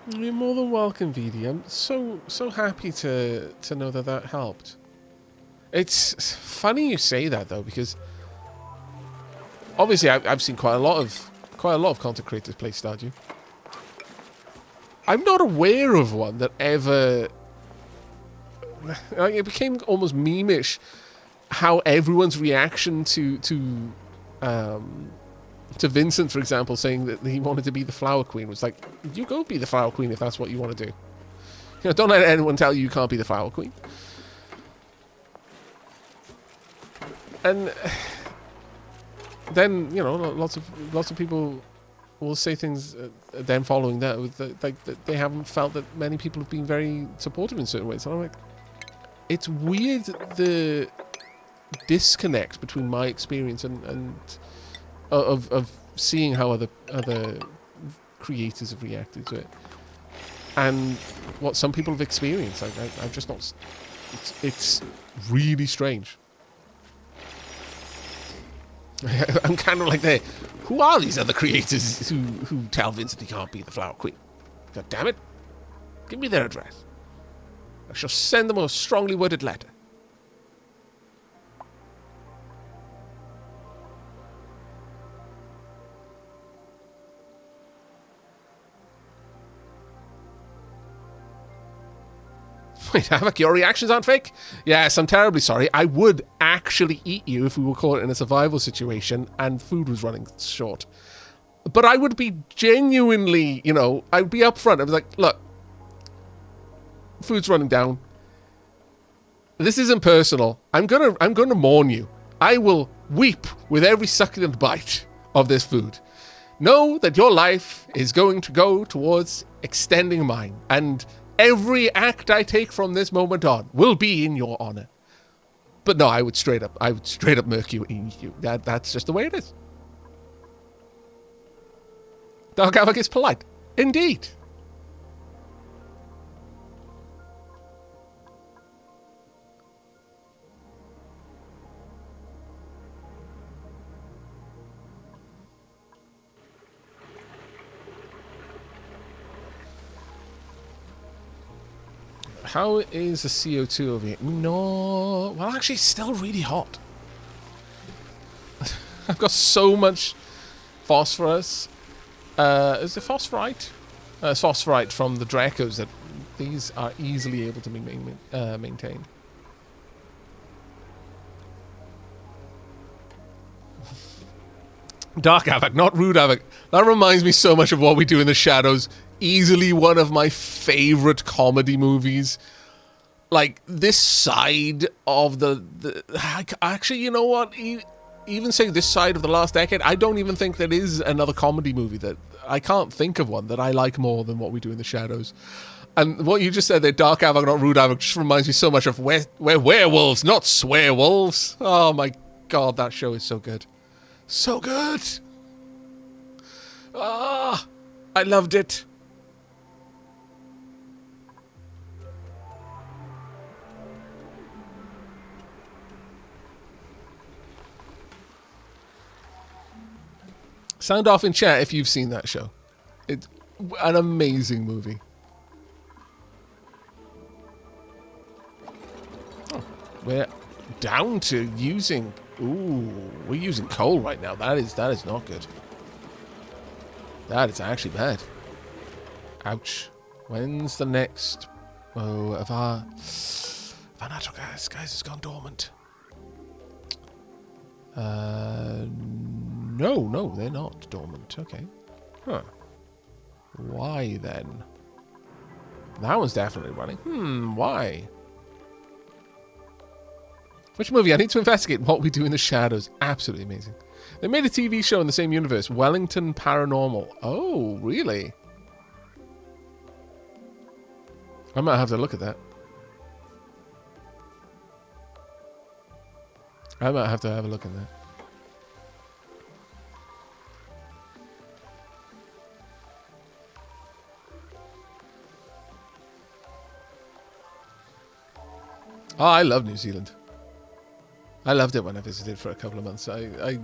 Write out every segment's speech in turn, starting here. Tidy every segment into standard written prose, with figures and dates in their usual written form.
You're more than welcome, VD. I'm so happy to know that helped. It's funny you say that though, because obviously I've seen quite a lot of content creators play Stardew. I'm not aware of one that ever. Like, it became almost meme-ish how everyone's reaction to Vincent, for example, saying that he wanted to be the Flower Queen was like, you go be the Flower Queen if that's what you want to do. You know, don't let anyone tell you can't be the Flower Queen. And then, you know, lots of people will say things then following that with like that they haven't felt that many people have been very supportive in certain ways. And I'm like, it's weird the disconnect between my experience and of seeing how other creators have reacted to it and what some people have experienced. Like, I've just not. It's really strange. I'm kind of like, there. Who are these other creators who tell Vincent he can't be the Flower Queen? God damn it! Give me their address. I shall send them a strongly worded letter. Wait, Aavak, your reactions aren't fake? Yes, I'm terribly sorry. I would actually eat you if we were caught in a survival situation and food was running short. But I would be genuinely, you know, I'd be upfront. I was like, look, food's running down. This isn't personal. I'm gonna mourn you. I will weep with every succulent bite of this food. Know that your life is going to go towards extending mine, and every act I take from this moment on will be in your honor. But no, I would straight up murk you and eat you. That's just the way it is. Dark Aavak is polite. Indeed. How is the CO2 over here? No. Well, actually, it's still really hot. I've got so much phosphorus. Is it phosphorite? It's phosphorite from the Dracos that these are easily able to be maintained. Dark Aavak, not rude Aavak. That reminds me so much of What We Do in the Shadows. Easily one of my favorite comedy movies. Like, this side of actually, you know what? Even say this side of the last decade, I don't even think there is another comedy movie that I can't think of one that I like more than What We Do in the Shadows. And what you just said there, Dark Aavak, not rude Aavak, just reminds me so much of we're werewolves, not swearwolves. Oh my god, that show is so good. So good. Ah, I loved it. Sound off in chat if you've seen that show. It's an amazing movie. Oh, we're down to using... Ooh, we're using coal right now. That is not good. That is actually bad. Ouch. When's the next... Oh, of our natural gas has gone dormant. No, they're not dormant. Okay. Huh. Why then? That one's definitely running. Why? Which movie? I need to investigate. What We Do in the Shadows. Absolutely amazing. They made a TV show in the same universe. Wellington Paranormal. Oh, really? I might have to look at that. I might have to have a look at that. Oh, I love New Zealand. I loved it when I visited for a couple of months. I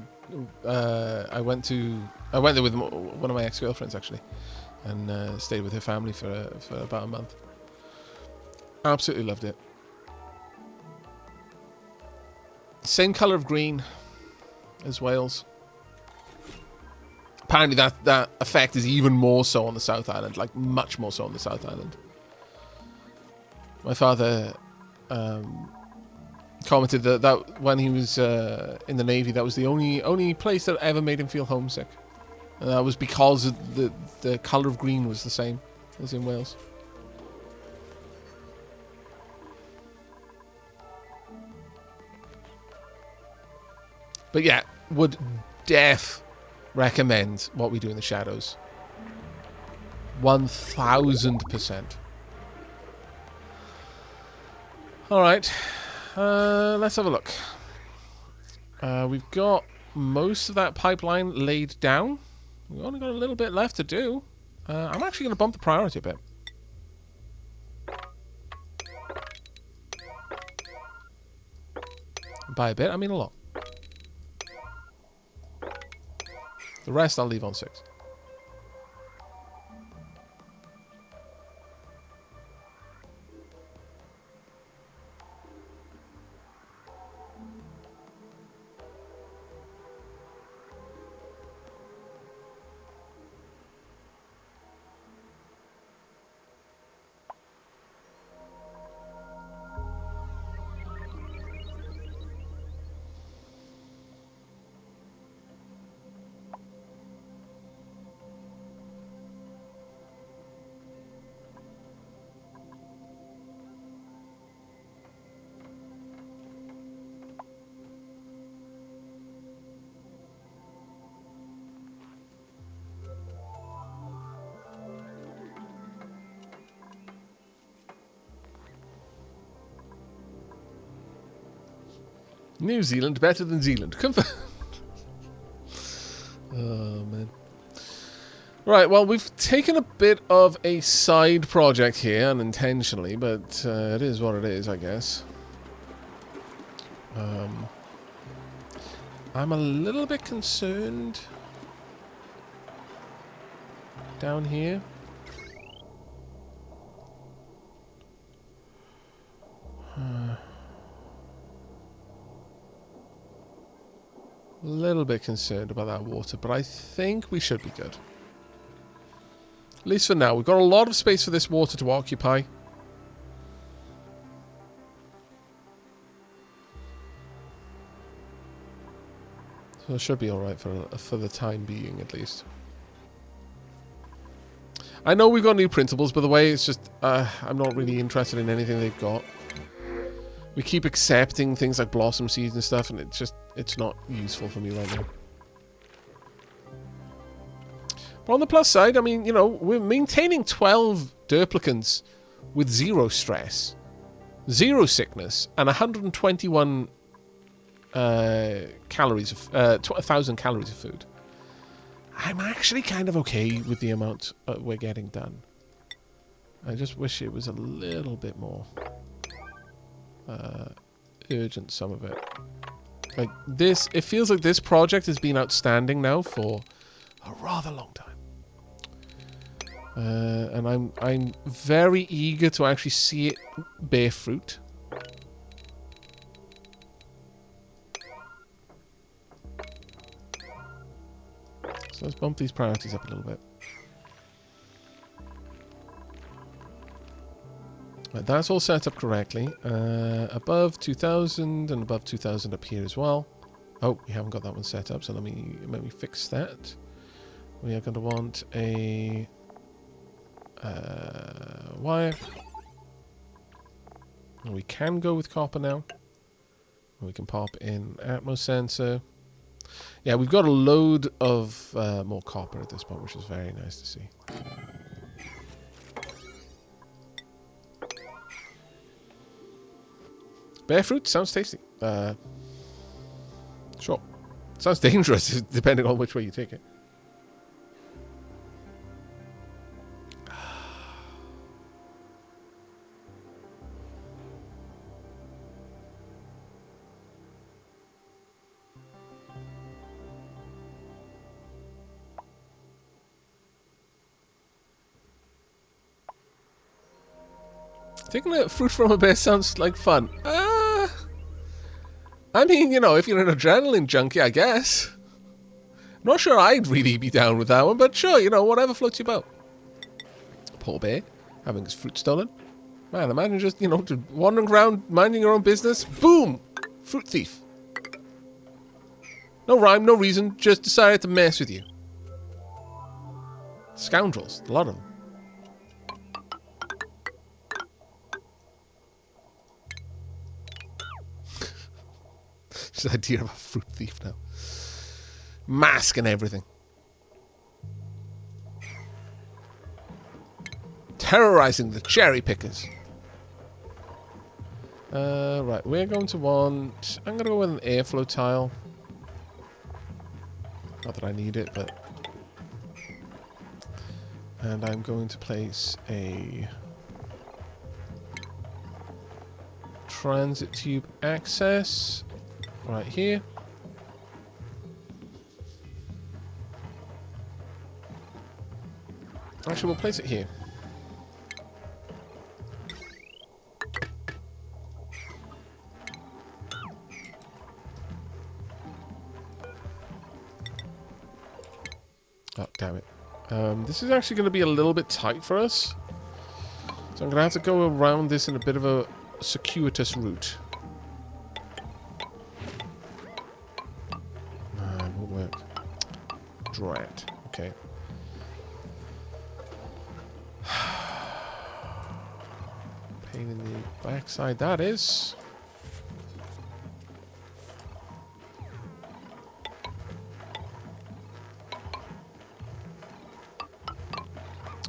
went there with one of my ex-girlfriends actually. and stayed with her family for about a month. Absolutely loved it. Same colour of green as Wales. Apparently that effect is even more so on the South Island, like much more so on the South Island. My father commented that when he was in the Navy, that was the only place that ever made him feel homesick. And that was because the colour of green was the same as in Wales. But yeah, would recommend what we do in the shadows. 1000%. Alright, let's have a look. We've got most of that pipeline laid down. We've only got a little bit left to do. I'm actually going to bump the priority a bit. By a bit, I mean a lot. The rest I'll leave on 6. New Zealand better than Zealand. Confirmed. Oh, man. Right, well, we've taken a bit of a side project here, unintentionally, but it is what it is, I guess. I'm a little bit concerned down here. A little bit concerned about that water, but I think we should be good. At least for now. We've got a lot of space for this water to occupy. So it should be alright for the time being, at least. I know we've got new printables, by the way. It's just, I'm not really interested in anything they've got. We keep accepting things like blossom seeds and stuff, and it's not useful for me right now. But on the plus side, I mean, you know, we're maintaining 12 duplicants with 0 stress, 0 sickness, and 121 calories of 1,000 calories of food. I'm actually kind of okay with the amount we're getting done. I just wish it was a little bit more urgent, some of it. Like this, it feels like this project has been outstanding now for a rather long time. And I'm very eager to actually see it bear fruit. So let's bump these priorities up a little bit. Right, that's all set up correctly. Above 2000 and above 2000 up here as well. Oh, we haven't got that one set up, so let me fix that. We are going to want a wire. And we can go with copper now. We can pop in Atmos sensor. Yeah, we've got a load of more copper at this point, which is very nice to see. Bear fruit sounds tasty. Sure. Sounds dangerous, depending on which way you take it. Taking a fruit from a bear sounds like fun. I mean, you know, if you're an adrenaline junkie, I guess. Not sure I'd really be down with that one, but sure, you know, whatever floats your boat. Poor bear, having his fruit stolen. Man, imagine just, you know, wandering around, minding your own business. Boom! Fruit thief. No rhyme, no reason, just decided to mess with you. Scoundrels, a lot of them. Just the idea of a fruit thief now. Mask and everything. Terrorizing the cherry pickers. Right, we're going to want... I'm going to go with an airflow tile. Not that I need it, but... And I'm going to place a... transit tube access right here. Actually, we'll place it here. Oh, damn it. This is actually going to be a little bit tight for us. So I'm going to have to go around this in a bit of a circuitous route. It won't work. Drat. Okay. Pain in the backside, that is.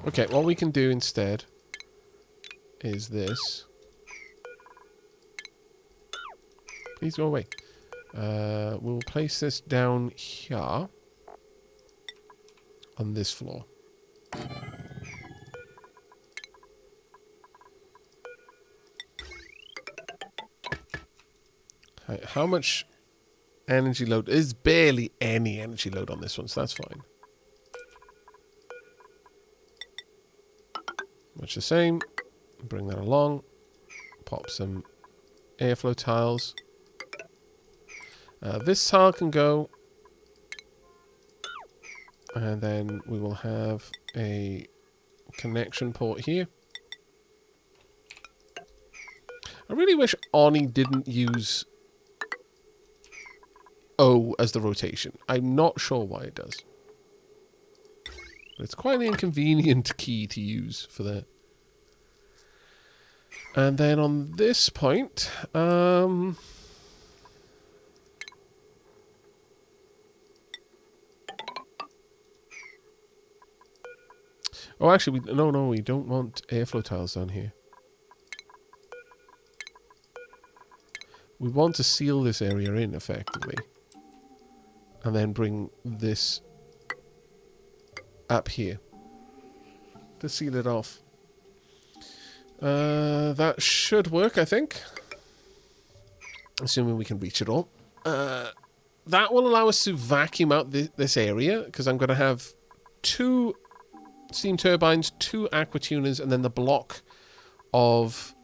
Okay, what we can do instead is this. Please go away. We'll place this down here on this floor. Right, how much energy load? There's barely any energy load on this one, so that's fine. Much the same. Bring that along. Pop some airflow tiles. This tile can go. And then we will have a connection port here. I really wish Oni didn't use O as the rotation. I'm not sure why it does. But it's quite an inconvenient key to use for that. And then on this point, oh, actually, no, we don't want airflow tiles down here. We want to seal this area in, effectively. And then bring this up here to seal it off. That should work, I think. Assuming we can reach it all. That will allow us to vacuum out this area, because I'm going to have 2 steam turbines, 2 aqua tuners, and then the block of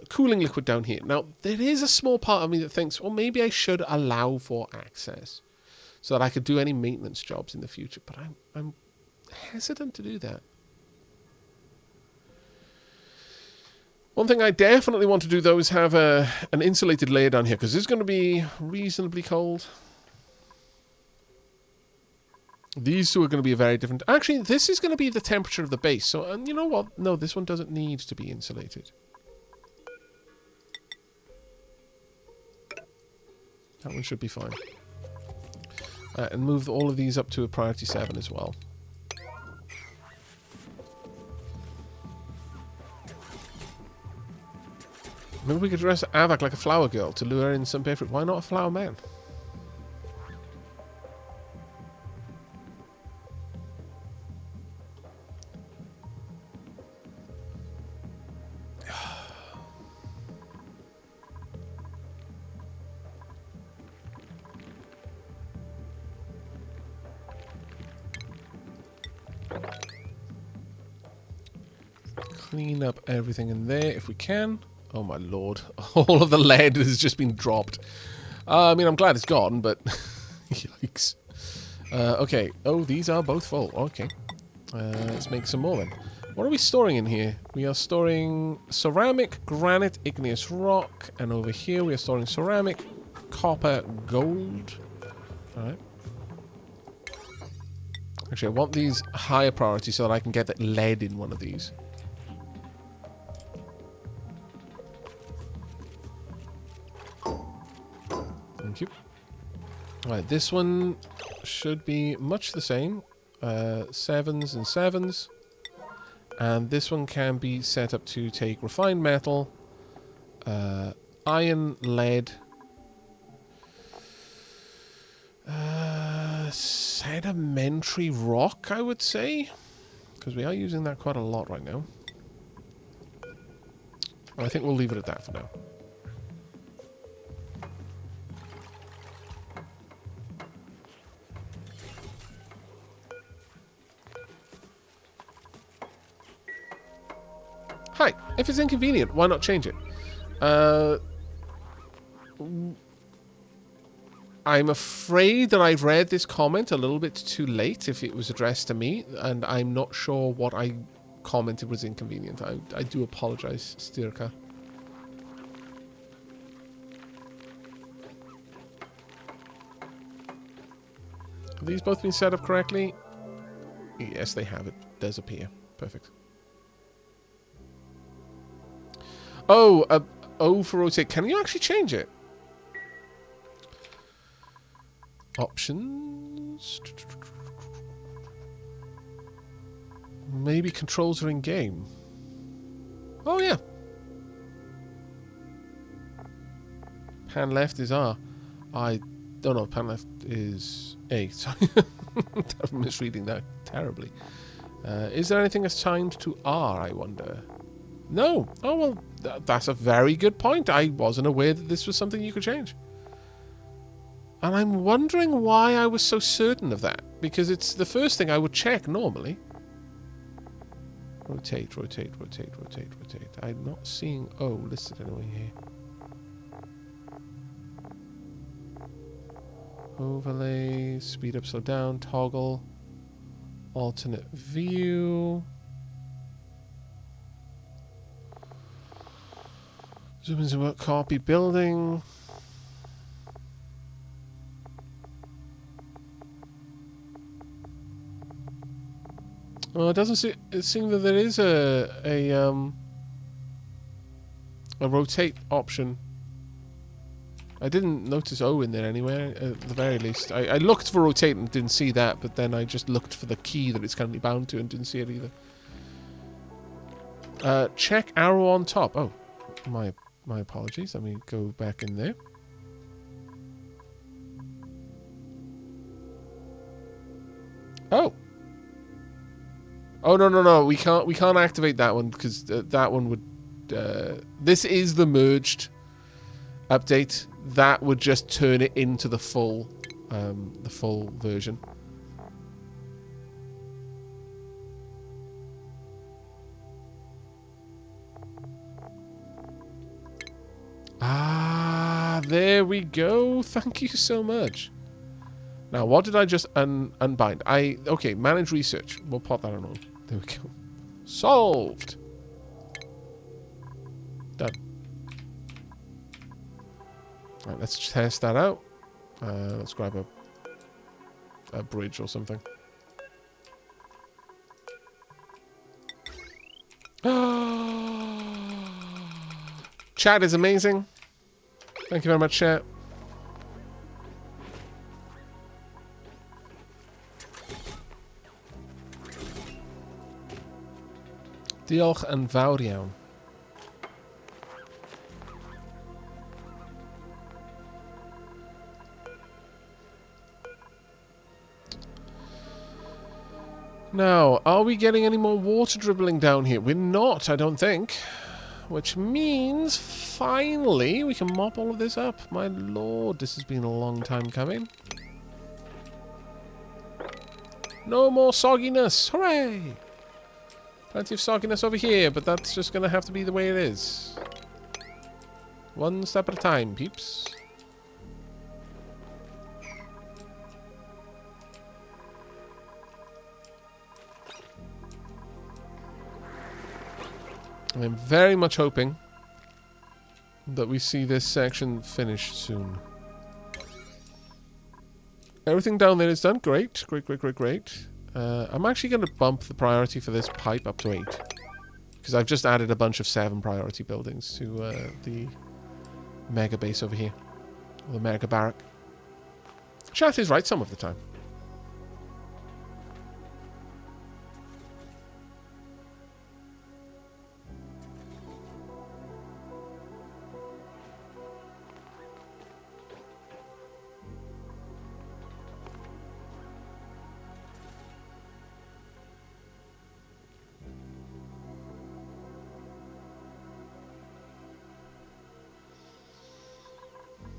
cooling liquid down here. Now, there is a small part of me that thinks, well, maybe I should allow for access so that I could do any maintenance jobs in the future, but I'm hesitant to do that. One thing I definitely want to do, though, is have an insulated layer down here, because it's going to be reasonably cold. These two are going to be very different. Actually, this is going to be the temperature of the base. So, and you know what? No, this one doesn't need to be insulated. That one should be fine. And move all of these up to a priority 7 as well. Maybe we could dress Aavak like a flower girl to lure in some pay fruit. Why not a flower man? clean up everything in there if we can. Oh my lord. All of the lead has just been dropped. I mean, I'm glad it's gone, but... Yikes. Okay. Oh, these are both full. Okay. Let's make some more then. What are we storing in here? We are storing ceramic, granite, igneous rock. And over here we are storing ceramic, copper, gold. Alright. Actually, I want these higher priority so that I can get that lead in one of these. Thank you. Alright, this one should be much the same. 7s and 7s. And this one can be set up to take refined metal, iron, lead, sedimentary rock, I would say. Because we are using that quite a lot right now. I think we'll leave it at that for now. Hi, if it's inconvenient, why not change it? I'm afraid that I've read this comment a little bit too late if it was addressed to me, and I'm not sure what I commented was inconvenient. I do apologize, Stirka. Have these both been set up correctly? Yes, they have. It does appear. Perfect. Oh, O for rotate. Can you actually change it? Options. Maybe controls are in game. Oh, yeah. Pan left is R. I don't know. Pan left is A. Sorry. I'm misreading that terribly. Is there anything assigned to R, I wonder? No. Oh, well, that's a very good point. I wasn't aware that this was something you could change. And I'm wondering why I was so certain of that. Because it's the first thing I would check normally. Rotate, rotate, rotate, rotate, rotate. I'm not seeing O listed anywhere here. Overlay, speed up, slow down, toggle, alternate view. Zoom in, zoom out, copy building. Well, it doesn't seem that there is a rotate option. I didn't notice O in there anywhere, at the very least. I looked for rotate and didn't see that, but then I just looked for the key that it's currently bound to and didn't see it either. Check arrow on top. Oh, my apologies. Let me go back in there. Oh. Oh, no. We can't activate that one because that one would... this is the merged update. That would just turn it into the full version. Ah, there we go. Thank you so much. Now, what did I just unbind? Okay, manage research. We'll pop that on. There we go. Solved. Done. Right, let's test that out. Let's grab a bridge or something. Chat is amazing. Thank you very much, chat. Diolch yn fawr iawn. Now, are we getting any more water dribbling down here? We're not, I don't think. Which means, finally, we can mop all of this up. My lord, this has been a long time coming. No more sogginess. Hooray! Plenty of sogginess over here, but that's just going to have to be the way it is. One step at a time, peeps. I'm very much hoping that we see this section finished soon. Everything down there is done. Great. Great, great, great, great. I'm actually going to bump the priority for this pipe up to 8. Because I've just added a bunch of 7 priority buildings to the mega base over here. Or the mega barrack. Chat is right some of the time.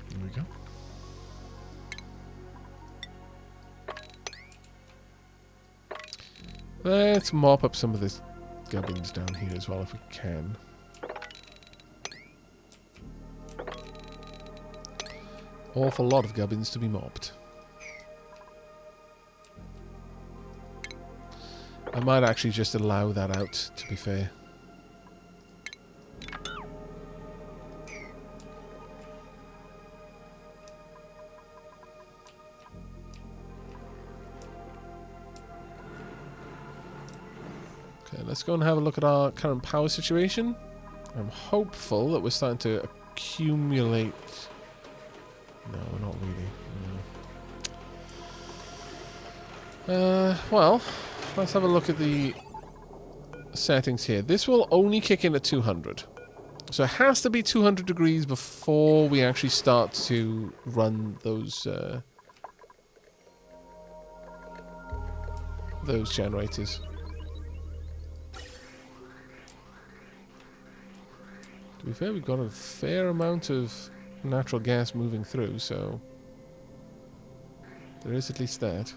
There we go. Let's mop up some of this gubbins down here as well if we can. Awful lot of gubbins to be mopped. I might actually just allow that out, to be fair. Okay, let's go and have a look at our current power situation. I'm hopeful that we're starting to accumulate... No, not really. No. Well, let's have a look at the settings here. This will only kick in at 200. So it has to be 200 degrees before we actually start to run those generators. To be fair, we've got a fair amount of natural gas moving through, so there is at least that.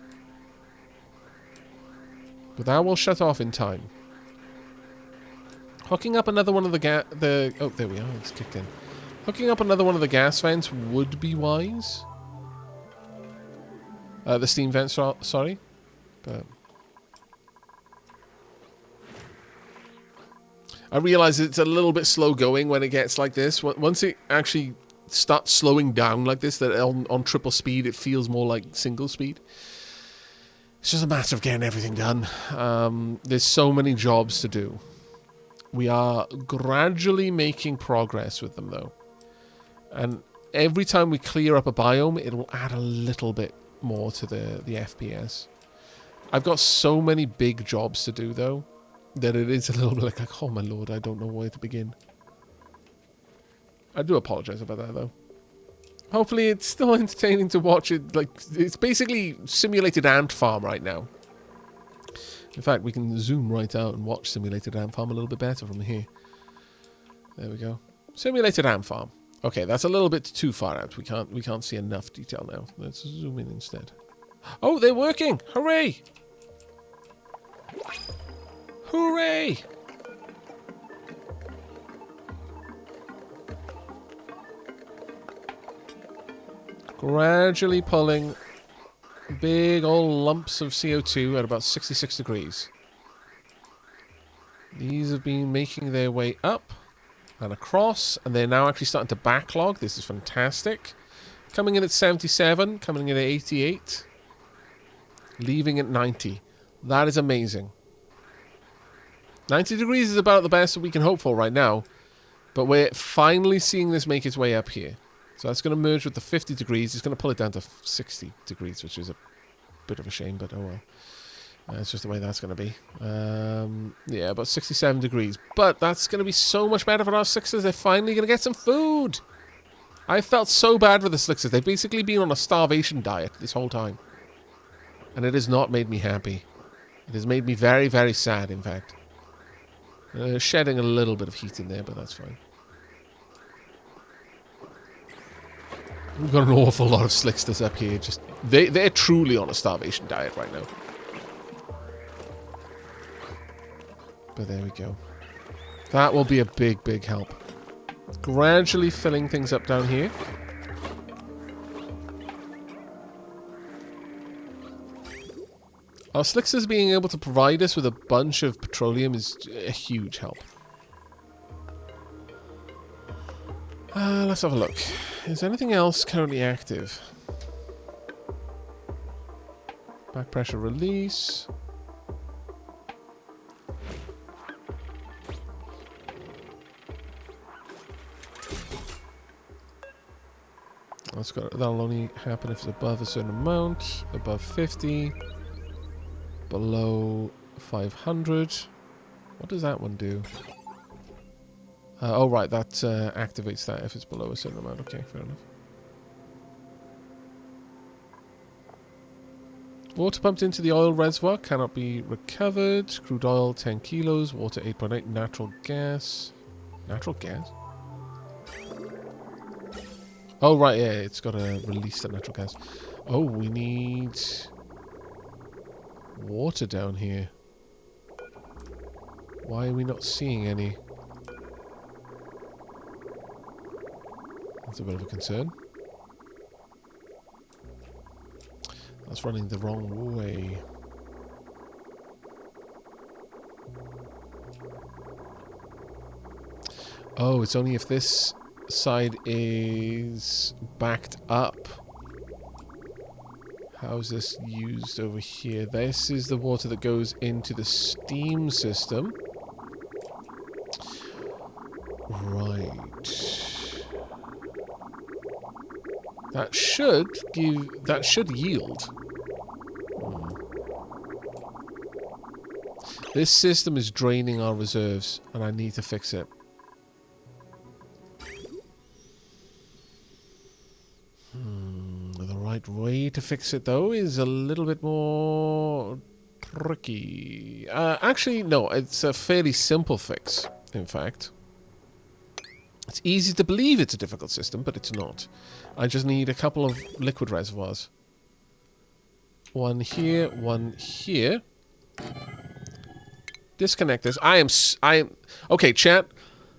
But that will shut off in time. Hooking up another one of the oh, there we are, it's kicked in. Hooking up another one of the gas vents would be wise. The steam vents, sorry. But I realize it's a little bit slow going when it gets like this. Once it actually starts slowing down like this, that on triple speed, it feels more like single speed. It's just a matter of getting everything done. There's so many jobs to do. We are gradually making progress with them, though. And every time we clear up a biome, it will add a little bit more to the FPS. I've got so many big jobs to do, though, that it is a little bit like, oh my lord, I don't know where to begin. I do apologize about that, though. Hopefully it's still entertaining to watch it. Like, it's basically simulated ant farm right now. In fact, we can zoom right out and watch simulated ant farm a little bit better from here. There we go. Simulated ant farm. Okay, that's a little bit too far out. We can't see enough detail now. Let's zoom in instead. Oh, they're working! Hooray! Hooray! Gradually pulling big old lumps of CO2 at about 66 degrees. These have been making their way up and across, and they're now actually starting to backlog. This is fantastic. Coming in at 77, coming in at 88, leaving at 90. That is amazing. 90 degrees is about the best that we can hope for right now, but we're finally seeing this make its way up here. So that's going to merge with the 50 degrees. It's going to pull it down to 60 degrees, which is a bit of a shame, but oh well. It's just the way that's going to be. Yeah, about 67 degrees. But that's going to be so much better for our Sixers. They're finally going to get some food. I felt so bad for the Sixers. They've basically been on a starvation diet this whole time. And it has not made me happy. It has made me very, very sad, in fact. Shedding a little bit of heat in there, but that's fine. We've got an awful lot of slicksters up here. Just they're truly on a starvation diet right now. But there we go. That will be a big, big help. Gradually filling things up down here. Our slicksters being able to provide us with a bunch of petroleum is a huge help. Let's have a look. Is anything else currently active? Back pressure release. That'll only happen if it's above a certain amount. Above 50. Below 500. What does that one do? Oh, right. That activates that if it's below a certain amount. Okay, fair enough. Water pumped into the oil reservoir cannot be recovered. Crude oil 10 kilos. Water 8.8. Natural gas. Natural gas? Oh, right, yeah, it's got to release the natural gas. Oh, we need water down here. Why are we not seeing any? That's a bit of a concern. That's running the wrong way. Oh, it's only if this side is backed up. How's this used over here? This is the water that goes into the steam system. Right. That should yield. This system is draining our reserves and I need to fix it. The right way to fix it, though, is a little bit more tricky. Actually, no, it's a fairly simple fix, in fact. It's easy to believe it's a difficult system, but it's not. I just need a couple of liquid reservoirs. One here, one here. Disconnect this. I am... Okay, chat.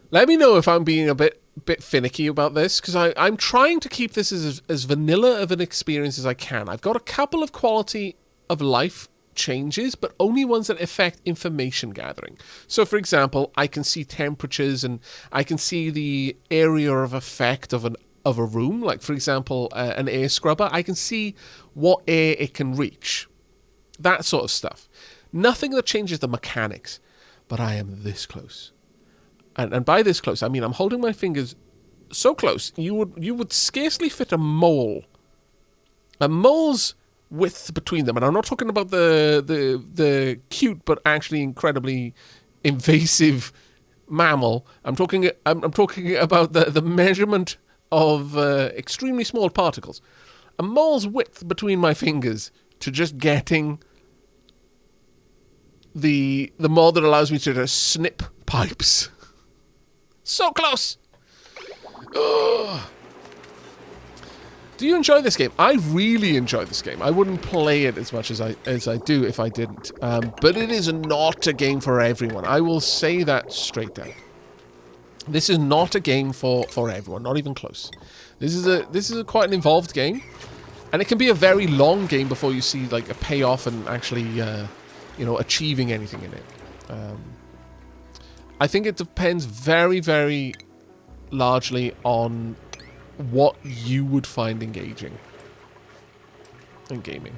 Let me know if I'm being a bit finicky about this, because I'm trying to keep this as vanilla of an experience as I can. I've got a couple of quality of life changes, but only ones that affect information gathering. So, for example, I can see temperatures and I can see the area of effect of a room. Like, for example, an air scrubber. I can see what air it can reach. That sort of stuff. Nothing that changes the mechanics, but I am this close. And by this close, I mean I'm holding my fingers so close you would scarcely fit a mole. A mole's width between them, and I'm not talking about the cute but actually incredibly invasive mammal. I'm talking about the measurement of extremely small particles. A mole's width between my fingers to just getting the mod that allows me to just snip pipes. So close! Ugh. Do you enjoy this game? I really enjoy this game. I wouldn't play it as much as I do if I didn't. But it is not a game for everyone. I will say that straight down. This is not a game for everyone, not even close. This is quite an involved game, and it can be a very long game before you see like a payoff and actually achieving anything in it. I think it depends very, very largely on what you would find engaging in gaming.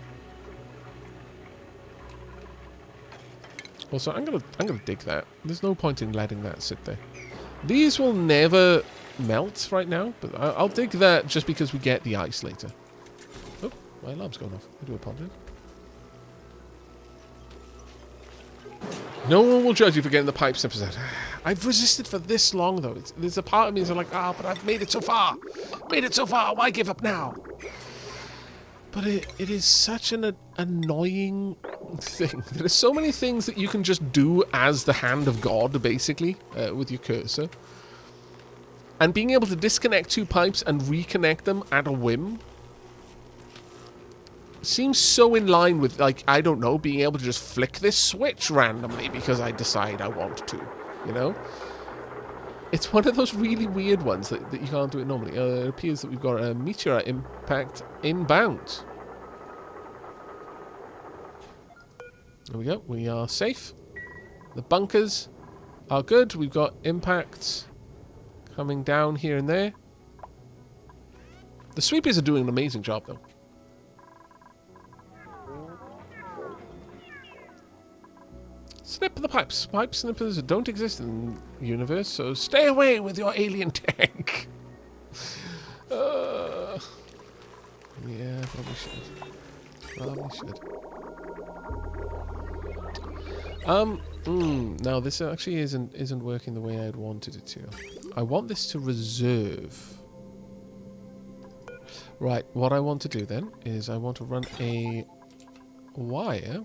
Also, I'm gonna dig that. There's no point in letting that sit there. These will never melt right now, but I'll dig that just because we get the ice later. Oh, my alarm's going off. I do apologize. No one will judge you for getting the pipe snippers out. I've resisted for this long, though. There's a part of me that's like, but I've made it so far. Made it so far. Why give up now? But it is such an annoying thing. There are so many things that you can just do as the hand of God, basically, with your cursor. And being able to disconnect two pipes and reconnect them at a whim seems so in line with, like, I don't know, being able to just flick this switch randomly because I decide I want to, you know? It's one of those really weird ones that you can't do it normally. It appears that we've got a meteorite impact inbound. There we go. We are safe. The bunkers are good. We've got impacts coming down here and there. The sweepers are doing an amazing job, though. Snip the pipes. Pipe snippers don't exist in the universe, so stay away with your alien tech. Yeah, probably should. Probably should. Now this actually isn't working the way I'd wanted it to. I want this to reserve. Right, what I want to do then is I want to run a wire.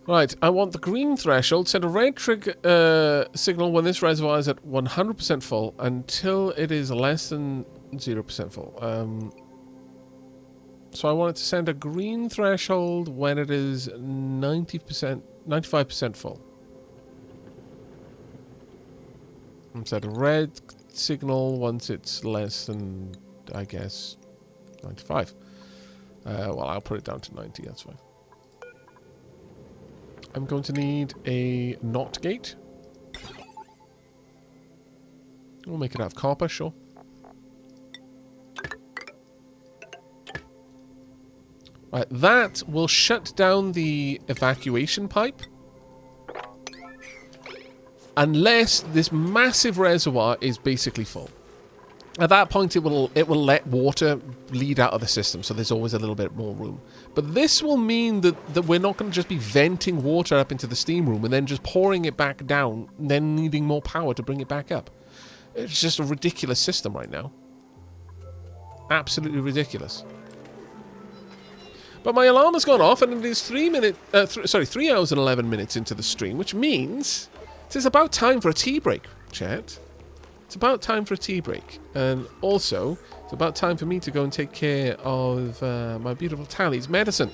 Right, I want the green threshold, send a red trigger signal when this reservoir is at 100% full until it is less than 0% full. So I want it to send a green threshold when it is 95% full. And set a red signal once it's less than, I guess, 95. Well, I'll put it down to 90, that's fine. I'm going to need a NOT gate. We'll make it out of copper, sure. Right, that will shut down the evacuation pipe. Unless this massive reservoir is basically full. At that point, it will let water bleed out of the system, so there's always a little bit more room. But this will mean that we're not going to just be venting water up into the steam room and then just pouring it back down, and then needing more power to bring it back up. It's just a ridiculous system right now. Absolutely ridiculous. But my alarm has gone off, and it is 3 hours and 11 minutes into the stream, which means it is about time for a tea break, chat. It's about time for a tea break. And also, it's about time for me to go and take care of my beautiful Tally's medicine.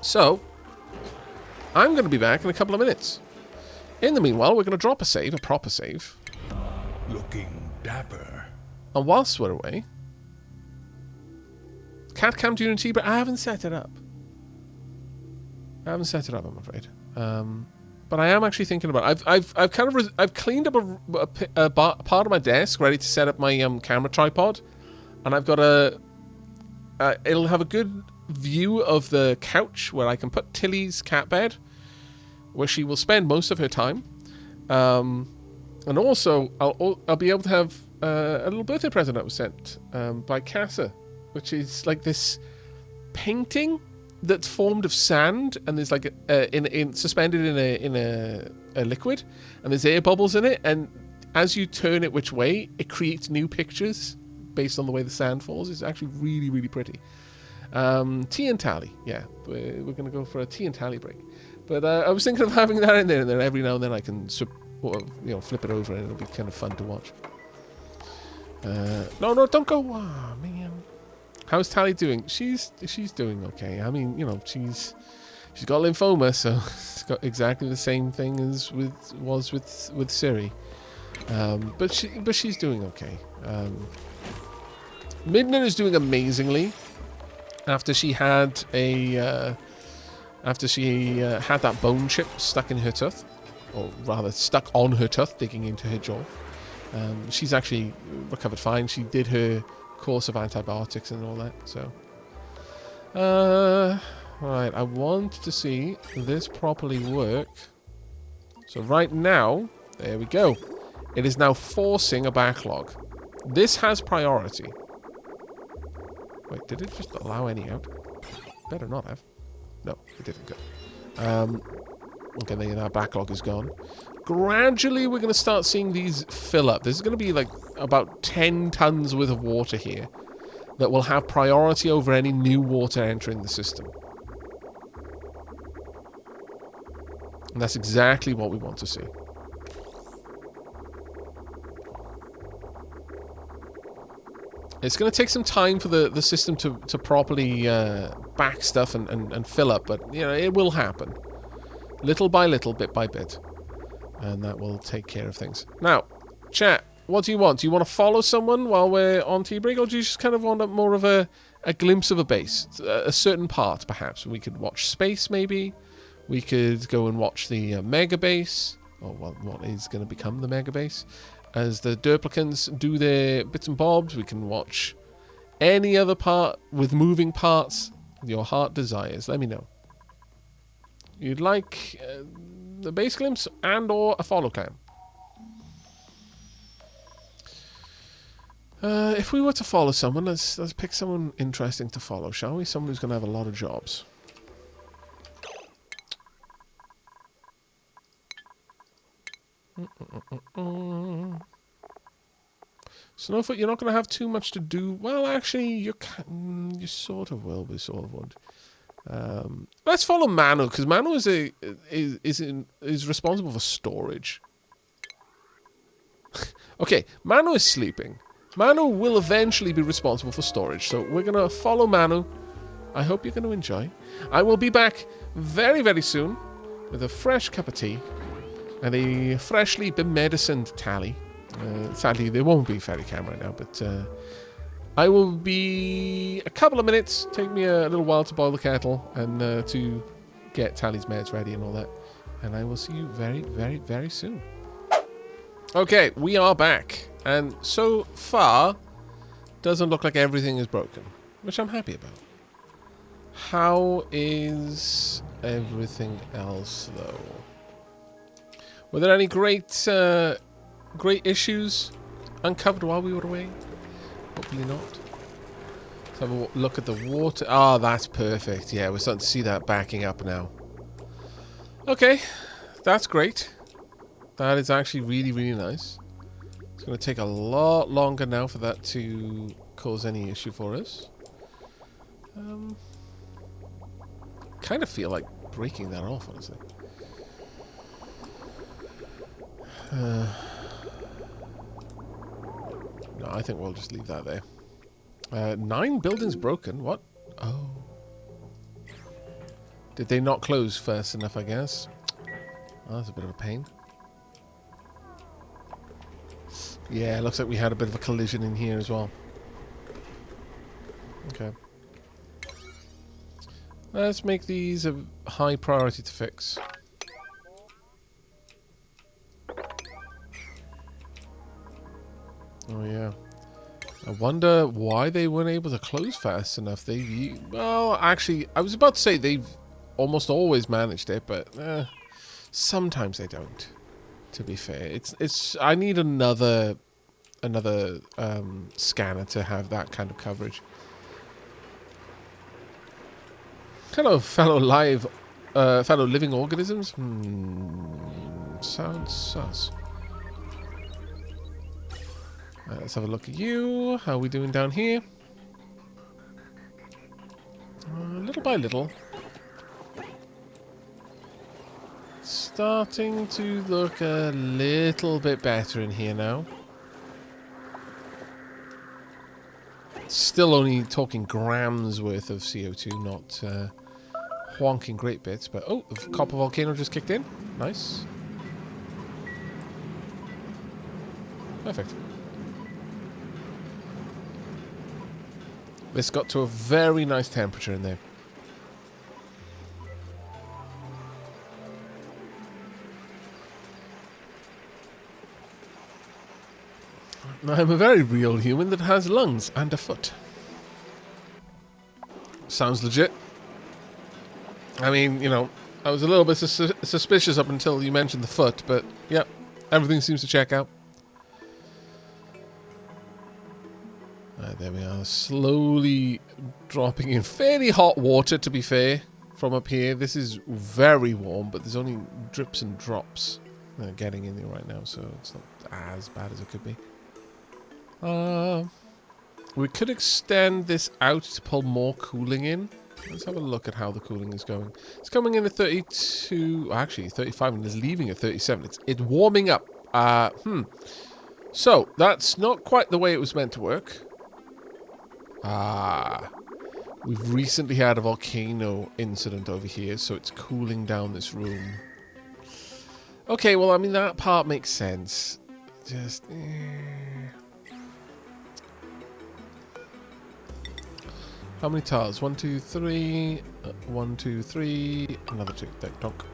So, I'm going to be back in a couple of minutes. In the meanwhile, we're going to drop a save, a proper save. Looking dapper. And whilst we're away, cat cam during tea break. I haven't set it up. I'm afraid. But I am actually thinking about it. I've cleaned up a part of my desk ready to set up my camera tripod, and I've got it'll have a good view of the couch where I can put Tilly's cat bed, where she will spend most of her time, and also I'll be able to have a little birthday present that was sent by Casa, which is like this painting that's formed of sand, and there's like suspended in a liquid, and there's air bubbles in it, and as you turn it which way, it creates new pictures based on the way the sand falls. It's actually really, really pretty. Tea and tally, yeah, we're gonna go for a tea and tally break. But I was thinking of having that in there, and then every now and then I can flip it over, and it'll be kind of fun to watch. No, don't go. Oh, man. How's Tally doing? She's doing okay. I mean, she's got lymphoma, so it's got exactly the same thing as with Siri. But she's doing okay. Midna is doing amazingly after she had that bone chip stuck in her tooth, or rather stuck on her tooth, digging into her jaw. She's actually recovered fine. She did her course of antibiotics and all that, so right, I want to see this properly work. So right now, there we go, it is now forcing a backlog. This has priority. Wait, did it just allow any out? Better not have. No, it didn't go. Okay, then our backlog is gone. Gradually, we're going to start seeing these fill up. There's going to be like about 10 tons worth of water here that will have priority over any new water entering the system. And that's exactly what we want to see. It's going to take some time for the system to properly back stuff and fill up, but, you know, it will happen. Little by little, bit by bit. And that will take care of things. Now, chat, what do you want? Do you want to follow someone while we're on tea break, or do you just kind of want more of a glimpse of a base? A certain part, perhaps. We could watch space, maybe. We could go and watch the mega base, or what is going to become the mega base. As the duplicants do their bits and bobs, we can watch any other part with moving parts your heart desires. Let me know. You'd like the base glimpse and or a follow cam. If we were to follow someone, let's pick someone interesting to follow, shall we? Someone who's going to have a lot of jobs. Snowfoot, you're not going to have too much to do. Well, actually, you sort of will, but sort of won't. Let's follow Manu, because Manu is responsible for storage. Okay, Manu is sleeping. Manu will eventually be responsible for storage, so we're going to follow Manu. I hope you're going to enjoy. I will be back very, very soon with a fresh cup of tea and a freshly bemedicined Tally. Sadly, there won't be fairy cam right now, but I will be a couple of minutes. Take me a little while to boil the kettle and to get Tally's meds ready and all that. And I will see you very, very, very soon. Okay, we are back. And so far, doesn't look like everything is broken, which I'm happy about. How is everything else, though? Were there any great issues uncovered while we were away? Hopefully not. Let's have a look at the water. Ah, that's perfect. Yeah, we're starting to see that backing up now. Okay, that's great. That is actually really, really nice. It's going to take a lot longer now for that to cause any issue for us. Kind of feel like breaking that off, honestly. No, I think we'll just leave that there. 9 buildings broken. What? Oh. Did they not close fast enough, I guess? Oh, that's a bit of a pain. Yeah, it looks like we had a bit of a collision in here as well. Okay. Let's make these a high priority to fix. Oh yeah. I wonder why they weren't able to close fast enough. Well, actually, I was about to say they've almost always managed it, but sometimes they don't. To be fair, I need another scanner to have that kind of coverage. Hello, fellow living organisms. Sounds sus. Let's have a look at you. How are we doing down here? Little by little. Starting to look a little bit better in here now. Still only talking grams worth of CO2, not honking great bits. But oh, the copper volcano just kicked in. Nice. Perfect. This got to a very nice temperature in there. I'm a very real human that has lungs and a foot. Sounds legit. I mean, you know, I was a little bit suspicious up until you mentioned the foot, but yeah, everything seems to check out. There we are, slowly dropping in fairly hot water, to be fair, from up here. This is very warm, but there's only drips and drops getting in there right now, so it's not as bad as it could be. We could extend this out to pull more cooling in. Let's have a look at how the cooling is going. It's coming in at 32, actually 35, and it's leaving at 37. It's warming up. So, that's not quite the way it was meant to work. Ah. We've recently had a volcano incident over here, so it's cooling down this room. Okay, well, I mean, that part makes sense. Just... How many tiles? 1, 2, 3. 1, 2, 3. Another tick, tick, donk.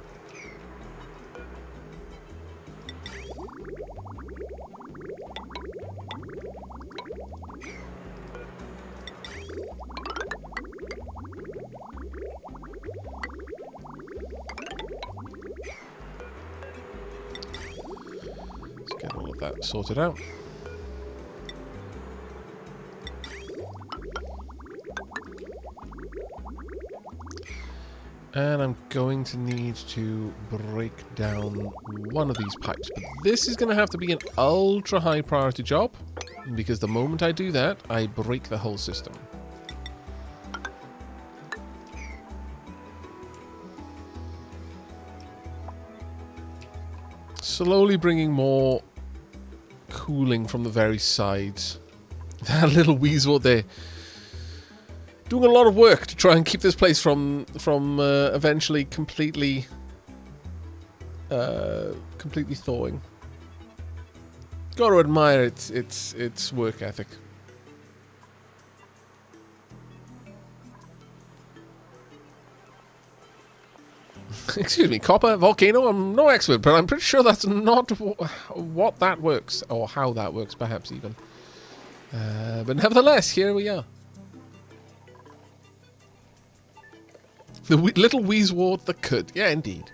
Let's get all of that sorted out. And I'm going to need to break down one of these pipes. But this is going to have to be an ultra high priority job, because the moment I do that, I break the whole system. Slowly bringing more cooling from the very sides. That little weasel there. Doing a lot of work to try and keep this place from eventually completely thawing. Got to admire its work ethic. Excuse me, copper volcano. I'm no expert, but I'm pretty sure that's not what that works, or how that works, perhaps even. But nevertheless, here we are. The little Weezewort that could. Yeah, indeed.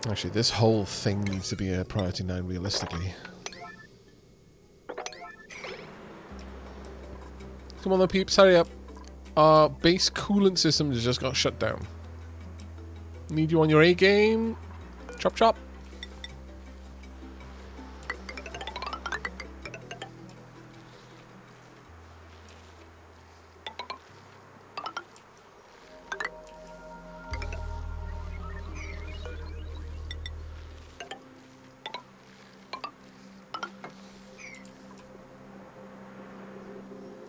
Actually, this whole thing needs to be a priority 9 realistically. Come on then, peeps, hurry up. Our base coolant system has just got shut down. Need you on your A game. Chop chop.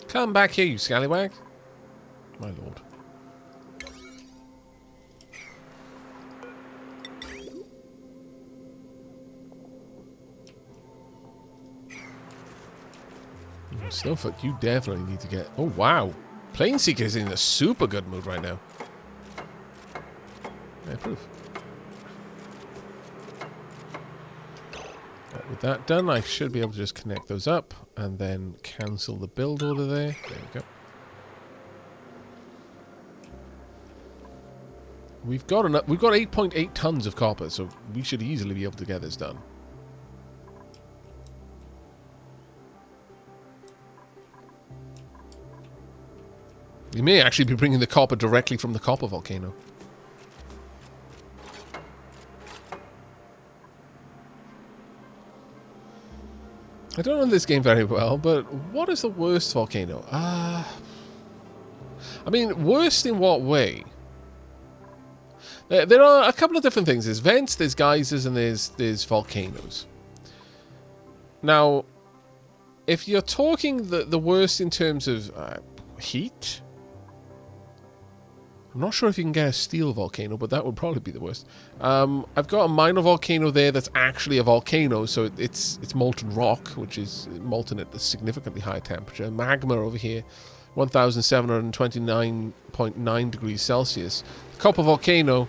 Come back here, you scallywag. My lord. Snowfoot, you definitely need to get... Oh, wow. Planeseeker is in a super good mood right now. I approve. Right, with that done, I should be able to just connect those up and then cancel the build order there. There we go. We've got 8.8 tons of copper, so we should easily be able to get this done. We may actually be bringing the copper directly from the copper volcano. I don't know this game very well, but what is the worst volcano? I mean, worst in what way? There are a couple of different things. There's vents, there's geysers, and there's volcanoes. Now, if you're talking the worst in terms of heat... I'm not sure if you can get a steel volcano, but that would probably be the worst. I've got a minor volcano there that's actually a volcano, so it's molten rock, which is molten at a significantly higher temperature. Magma over here, 1,729.9 degrees Celsius. The copper volcano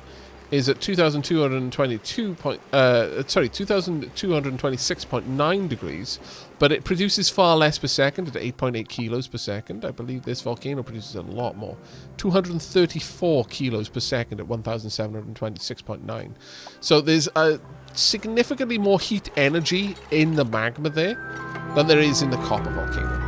is at 2,226.9 degrees, but it produces far less per second at 8.8 kilos per second. I believe this volcano produces a lot more. 234 kilos per second at 1,726.9. So there's a significantly more heat energy in the magma there than there is in the copper volcano.